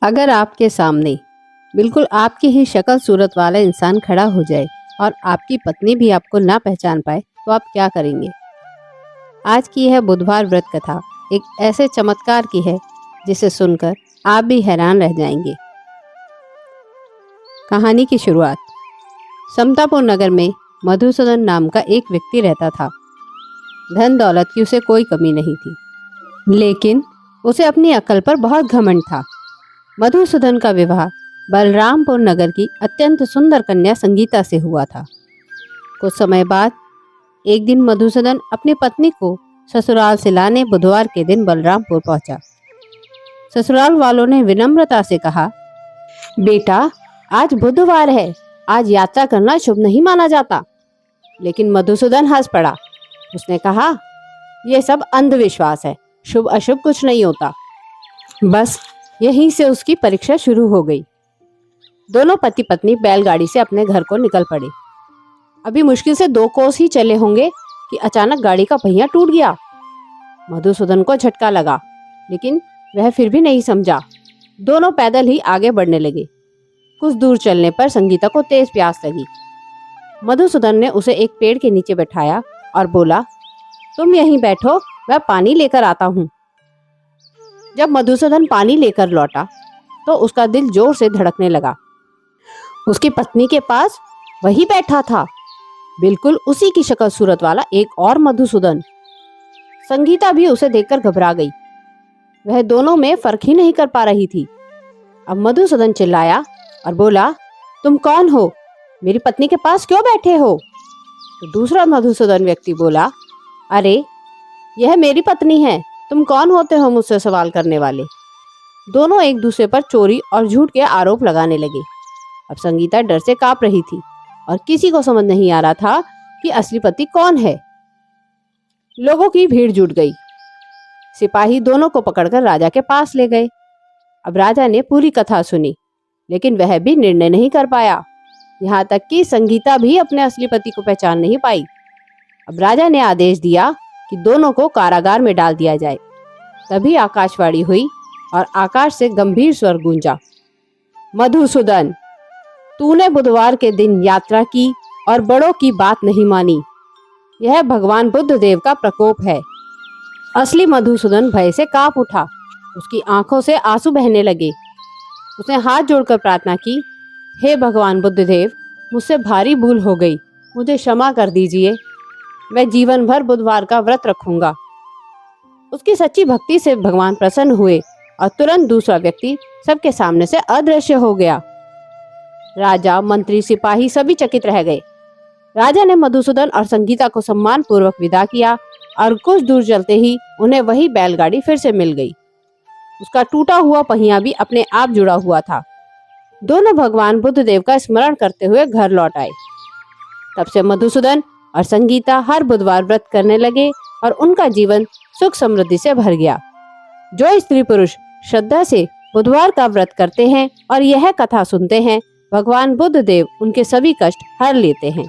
अगर आपके सामने बिल्कुल आपकी ही शक्ल सूरत वाला इंसान खड़ा हो जाए और आपकी पत्नी भी आपको ना पहचान पाए तो आप क्या करेंगे? आज की यह बुधवार व्रत कथा एक ऐसे चमत्कार की है जिसे सुनकर आप भी हैरान रह जाएंगे। कहानी की शुरुआत। समतापुर नगर में मधुसूदन नाम का एक व्यक्ति रहता था। धन दौलत की उसे कोई कमी नहीं थी, लेकिन उसे अपनी अक्ल पर बहुत घमंड था। मधुसूदन का विवाह बलरामपुर नगर की अत्यंत सुंदर कन्या संगीता से हुआ था। कुछ समय बाद एक दिन मधुसूदन अपनी पत्नी को ससुराल से लाने बुधवार के दिन बलरामपुर पहुंचा। ससुराल वालों ने विनम्रता से कहा, बेटा आज बुधवार है, आज यात्रा करना शुभ नहीं माना जाता। लेकिन मधुसूदन हंस पड़ा। उसने कहा, यह सब अंधविश्वास है, शुभ अशुभ कुछ नहीं होता। बस यहीं से उसकी परीक्षा शुरू हो गई। दोनों पति पत्नी बैलगाड़ी से अपने घर को निकल पड़े। अभी मुश्किल से 2 कोस ही चले होंगे कि अचानक गाड़ी का पहिया टूट गया। मधुसूदन को झटका लगा, लेकिन वह फिर भी नहीं समझा। दोनों पैदल ही आगे बढ़ने लगे। कुछ दूर चलने पर संगीता को तेज प्यास लगी। मधुसूदन ने उसे एक पेड़ के नीचे बैठाया और बोला, तुम यहीं बैठो, मैं पानी लेकर आता हूँ। जब मधुसूदन पानी लेकर लौटा तो उसका दिल जोर से धड़कने लगा। उसकी पत्नी के पास वही बैठा था, बिल्कुल उसी की शक्ल सूरत वाला एक और मधुसूदन। संगीता भी उसे देखकर घबरा गई। वह दोनों में फर्क ही नहीं कर पा रही थी। अब मधुसूदन चिल्लाया और बोला, तुम कौन हो? मेरी पत्नी के पास क्यों बैठे हो? तो दूसरा मधुसूदन व्यक्ति बोला, अरे यह मेरी पत्नी है, तुम कौन होते हो मुझसे सवाल करने वाले? दोनों एक दूसरे पर चोरी और झूठ के आरोप लगाने लगे। अब संगीता डर से कांप रही थी और किसी को समझ नहीं आ रहा था कि असली पति कौन है। लोगों की भीड़ जुट गई। सिपाही दोनों को पकड़कर राजा के पास ले गए। अब राजा ने पूरी कथा सुनी, लेकिन वह भी निर्णय नहीं कर पाया। यहाँ तक कि संगीता भी अपने असली पति को पहचान नहीं पाई। अब राजा ने आदेश दिया कि दोनों को कारागार में डाल दिया जाए। तभी आकाशवाणी हुई और आकाश से गंभीर स्वर गूंजा, मधुसूदन, तूने बुधवार के दिन यात्रा की और बड़ों की बात नहीं मानी। यह भगवान बुद्ध देव का प्रकोप है। असली मधुसूदन भय से कांप उठा। उसकी आंखों से आंसू बहने लगे। उसने हाथ जोड़कर प्रार्थना की, हे भगवान बुद्ध देव, मुझसे भारी भूल हो गई, मुझे क्षमा कर दीजिए। मैं जीवन भर बुधवार का व्रत रखूंगा। उसकी सच्ची भक्ति से भगवान प्रसन्न हुए और तुरंत दूसरा व्यक्ति सबके सामने से अदृश्य हो गया। राजा, मंत्री, सिपाही सभी चकित रह गए। राजा ने मधुसूदन और संगीता को सम्मान पूर्वक विदा किया और कुछ दूर चलते ही उन्हें वही बैलगाड़ी फिर से मिल गई। उसका टूटा हुआ पहिया भी अपने आप जुड़ा हुआ था। दोनों भगवान बुद्ध देव का स्मरण करते हुए घर लौट आए। तब से मधुसूदन और संगीता हर बुधवार व्रत करने लगे और उनका जीवन सुख समृद्धि से भर गया। जो स्त्री पुरुष श्रद्धा से बुधवार का व्रत करते हैं और यह कथा सुनते हैं, भगवान बुद्ध देव उनके सभी कष्ट हर लेते हैं।